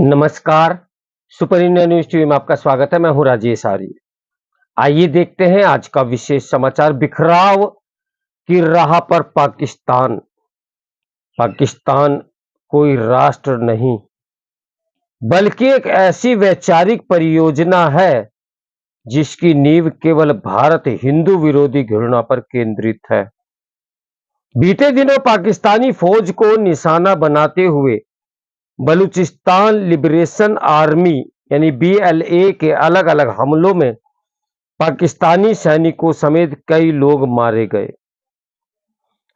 नमस्कार। Super India news TV में आपका स्वागत है। मैं हूं राजेश आर्य। आइए देखते हैं आज का विशेष समाचार। बिखराव की राह पर पाकिस्तान। पाकिस्तान कोई राष्ट्र नहीं बल्कि एक ऐसी वैचारिक परियोजना है जिसकी नींव केवल भारत हिंदू विरोधी घृणा पर केंद्रित है। बीते दिनों पाकिस्तानी फौज को निशाना बनाते हुए बलूचिस्तान लिबरेशन आर्मी यानी बीएलए के अलग अलग हमलों में पाकिस्तानी सैनिकों समेत कई लोग मारे गए।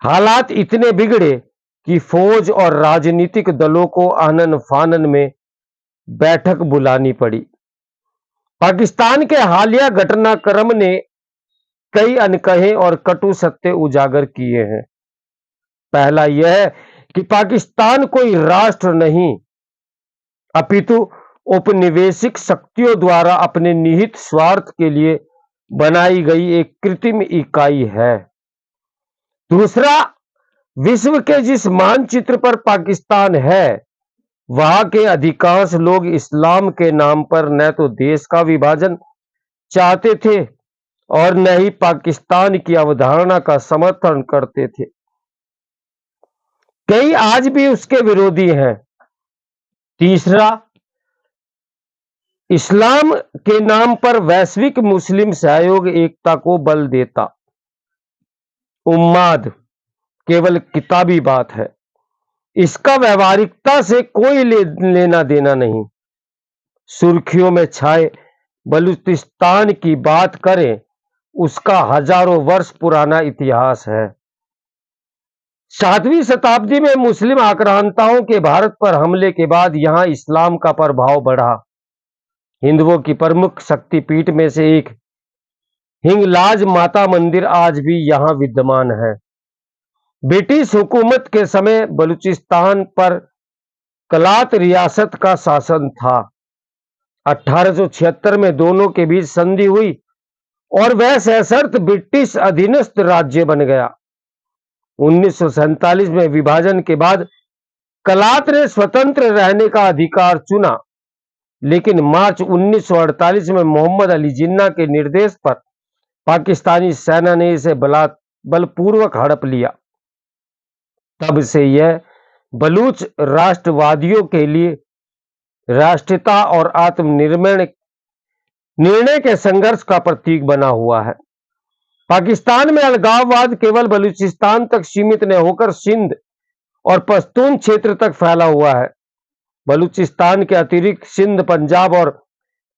हालात इतने बिगड़े कि फौज और राजनीतिक दलों को आनन फानन में बैठक बुलानी पड़ी। पाकिस्तान के हालिया घटनाक्रम ने कई अनकहे और कटु सत्य उजागर किए हैं। पहला यह कि पाकिस्तान कोई राष्ट्र नहीं अपितु औपनिवेशिक शक्तियों द्वारा अपने निहित स्वार्थ के लिए बनाई गई एक कृत्रिम इकाई है। दूसरा, विश्व के जिस मानचित्र पर पाकिस्तान है वहां के अधिकांश लोग इस्लाम के नाम पर न तो देश का विभाजन चाहते थे और न ही पाकिस्तान की अवधारणा का समर्थन करते थे। कई आज भी उसके विरोधी हैं। तीसरा, इस्लाम के नाम पर वैश्विक मुस्लिम सहयोग एकता को बल देता उम्माद केवल किताबी बात है। इसका व्यवहारिकता से कोई लेना देना नहीं। सुर्खियों में छाए बलूचिस्तान की बात करें, उसका हजारों वर्ष पुराना इतिहास है। 7वीं शताब्दी में मुस्लिम आक्रांताओं के भारत पर हमले के बाद यहां इस्लाम का प्रभाव बढ़ा। हिंदुओं की प्रमुख शक्तिपीठ में से एक हिंगलाज माता मंदिर आज भी यहां विद्यमान है। ब्रिटिश हुकूमत के समय बलूचिस्तान पर कलात रियासत का शासन था। 1876 में दोनों के बीच संधि हुई और वह सशर्त ब्रिटिश अधीनस्थ राज्य बन गया। 1947 में विभाजन के बाद कलात ने स्वतंत्र रहने का अधिकार चुना, लेकिन मार्च 1948 में मोहम्मद अली जिन्ना के निर्देश पर पाकिस्तानी सेना ने इसे बलपूर्वक हड़प लिया। तब से यह बलूच राष्ट्रवादियों के लिए राष्ट्रीयता और निर्णय के संघर्ष का प्रतीक बना हुआ है। पाकिस्तान में अलगाववाद केवल बलूचिस्तान तक सीमित न होकर सिंध और पश्तून क्षेत्र तक फैला हुआ है। बलूचिस्तान के अतिरिक्त सिंध, पंजाब और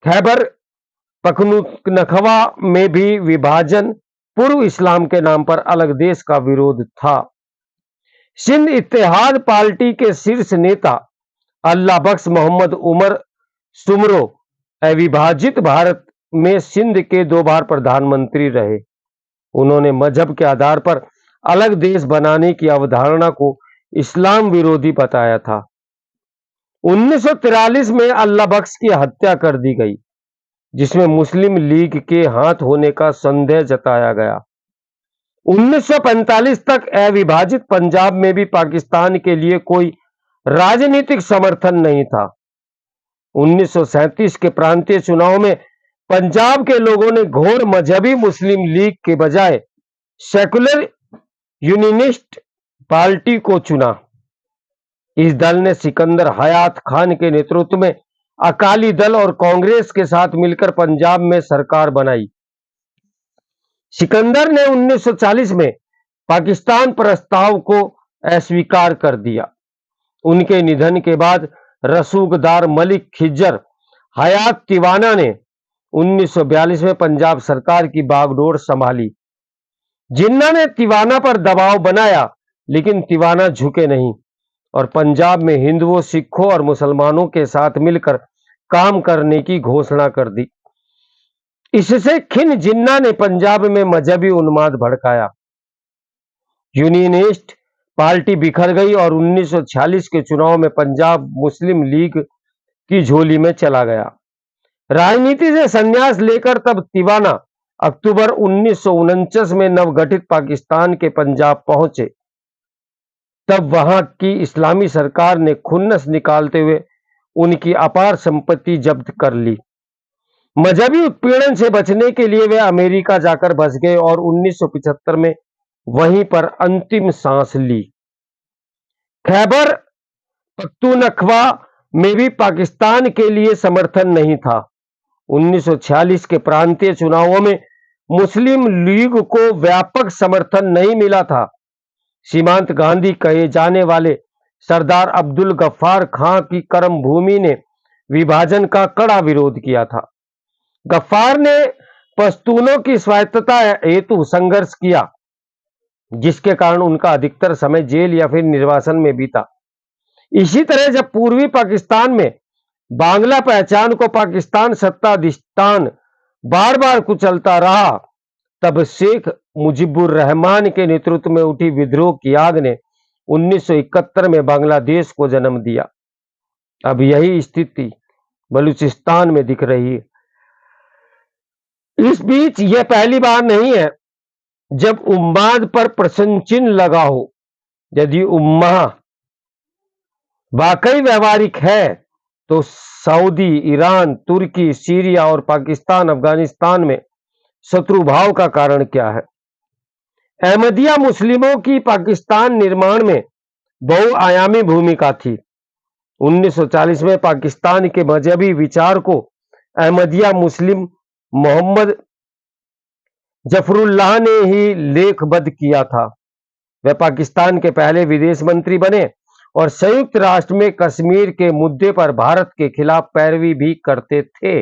खैबर पख्तूनख्वा में भी विभाजन पूर्व इस्लाम के नाम पर अलग देश का विरोध था। सिंध इत्तेहाद पार्टी के शीर्ष नेता अल्लाह बख्श मोहम्मद उमर सुमरो अविभाजित भारत में सिंध के 2 बार प्रधानमंत्री रहे। उन्होंने मजहब के आधार पर अलग देश बनाने की अवधारणा को इस्लाम विरोधी बताया था। 1943 में अल्लाह बख्श की हत्या कर दी गई, जिसमें मुस्लिम लीग के हाथ होने का संदेह जताया गया। 1945 तक अविभाजित पंजाब में भी पाकिस्तान के लिए कोई राजनीतिक समर्थन नहीं था। 1937 के प्रांतीय चुनाव में पंजाब के लोगों ने घोर मजहबी मुस्लिम लीग के बजाय सेकुलर यूनियनिस्ट पार्टी को चुना। इस दल ने सिकंदर हयात खान के नेतृत्व में अकाली दल और कांग्रेस के साथ मिलकर पंजाब में सरकार बनाई। सिकंदर ने 1940 में पाकिस्तान प्रस्ताव को अस्वीकार कर दिया। उनके निधन के बाद रसूखदार मलिक खिज्जर हयात तिवाना ने 1942 में पंजाब सरकार की बागडोर संभाली। जिन्ना ने तिवाना पर दबाव बनाया, लेकिन तिवाना झुके नहीं और पंजाब में हिंदुओं, सिखों और मुसलमानों के साथ मिलकर काम करने की घोषणा कर दी। इससे खिन जिन्ना ने पंजाब में मजहबी उन्माद भड़काया। यूनियनिस्ट पार्टी बिखर गई और 1946 के चुनाव में पंजाब मुस्लिम लीग की झोली में चला गया। राजनीति से संन्यास लेकर तब तिवाना अक्टूबर 1949 में नवगठित पाकिस्तान के पंजाब पहुंचे। तब वहां की इस्लामी सरकार ने खुन्नस निकालते हुए उनकी अपार संपत्ति जब्त कर ली। मजहबी उत्पीड़न से बचने के लिए वे अमेरिका जाकर बस गए और 1975 में वहीं पर अंतिम सांस ली। खैबर पख्तूनख्वा में भी पाकिस्तान के लिए समर्थन नहीं था। 1946 के प्रांतीय चुनावों में मुस्लिम लीग को व्यापक समर्थन नहीं मिला था। सीमांत गांधी कहे जाने वाले सरदार अब्दुल गफ्फार खां की कर्मभूमि ने विभाजन का कड़ा विरोध किया था। गफ्फार ने पश्तूनों की स्वायत्तता हेतु संघर्ष किया, जिसके कारण उनका अधिकतर समय जेल या फिर निर्वासन में बीता। इसी तरह जब पूर्वी पाकिस्तान में बांग्ला पहचान को पाकिस्तान सत्ताधिष्ठान बार बार कुचलता रहा, तब शेख मुजीबुर रहमान के नेतृत्व में उठी विद्रोह की आग ने 1971 में बांग्लादेश को जन्म दिया। अब यही स्थिति बलूचिस्तान में दिख रही है। इस बीच यह पहली बार नहीं है जब उम्माद पर प्रश्न चिन्ह लगा हो। यदि उम्मा वाकई व्यवहारिक है तो सऊदी, ईरान, तुर्की, सीरिया और पाकिस्तान, अफगानिस्तान में शत्रुभाव का कारण क्या है? अहमदिया मुस्लिमों की पाकिस्तान निर्माण में बहुआयामी भूमिका थी। 1940 में पाकिस्तान के मजहबी विचार को अहमदिया मुस्लिम मोहम्मद जफरुल्लाह ने ही लेखबद्ध किया था। वह पाकिस्तान के पहले विदेश मंत्री बने और संयुक्त राष्ट्र में कश्मीर के मुद्दे पर भारत के खिलाफ पैरवी भी करते थे।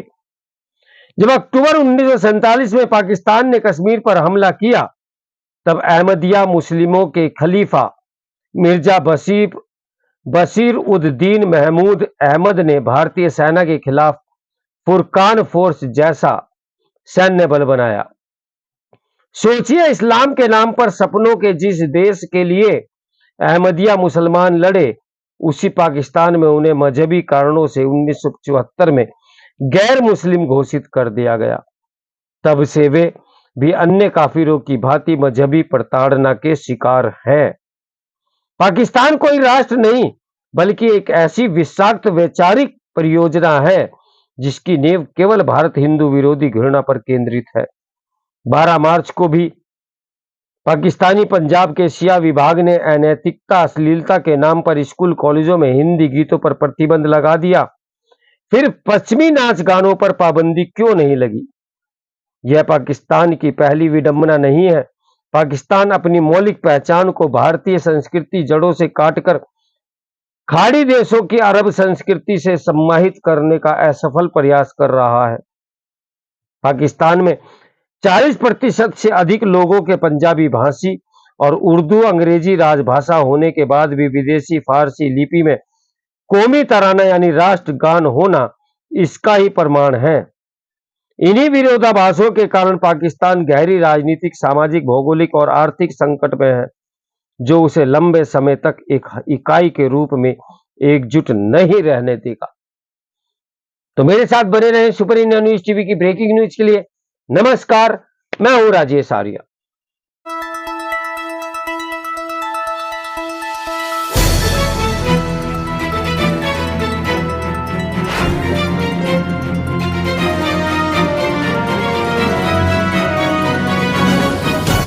जब अक्टूबर 1947 में पाकिस्तान ने कश्मीर पर हमला किया, तब अहमदिया मुस्लिमों के खलीफा मिर्जा बशीर उद दीन महमूद अहमद ने भारतीय सेना के खिलाफ फुरकान फोर्स जैसा सैन्य बल बनाया। सोचिए, इस्लाम के नाम पर सपनों के जिस देश के लिए अहमदिया मुसलमान लड़े, उसी पाकिस्तान में उन्हें मजहबी कारणों से 1974 में गैर मुस्लिम घोषित कर दिया गया। तब से वे भी अन्य काफिरों की भांति मजहबी प्रताड़ना के शिकार हैं। पाकिस्तान कोई राष्ट्र नहीं, बल्कि एक ऐसी विषाक्त वैचारिक परियोजना है जिसकी नींव केवल भारत हिंदू विरोधी घृणा पर केंद्रित है। 12 मार्च को भी पाकिस्तानी पंजाब के शिया विभाग ने अनैतिकता, अश्लीलता के नाम पर स्कूल कॉलेजों में हिंदी गीतों पर प्रतिबंध लगा दिया। फिर पश्चिमी नाच गानों पर पाबंदी क्यों नहीं लगी? यह पाकिस्तान की पहली विडंबना नहीं है। पाकिस्तान अपनी मौलिक पहचान को भारतीय संस्कृति जड़ों से काटकर खाड़ी देशों की अरब संस्कृति से सम्माहित करने का असफल प्रयास कर रहा है। पाकिस्तान में 40% से अधिक लोगों के पंजाबी भाषी और उर्दू अंग्रेजी राजभाषा होने के बाद भी विदेशी फारसी लिपि में कौमी तराना यानी राष्ट्रगान होना इसका ही प्रमाण है। इन्हीं विरोधाभासों के कारण पाकिस्तान गहरी राजनीतिक, सामाजिक, भौगोलिक और आर्थिक संकट में है, जो उसे लंबे समय तक एक इकाई के रूप में एकजुट नहीं रहने देगा। तो मेरे साथ बने रहें सुपर इंडिया न्यूज टीवी की ब्रेकिंग न्यूज के लिए। नमस्कार, मैं हूं राजेश आर्य।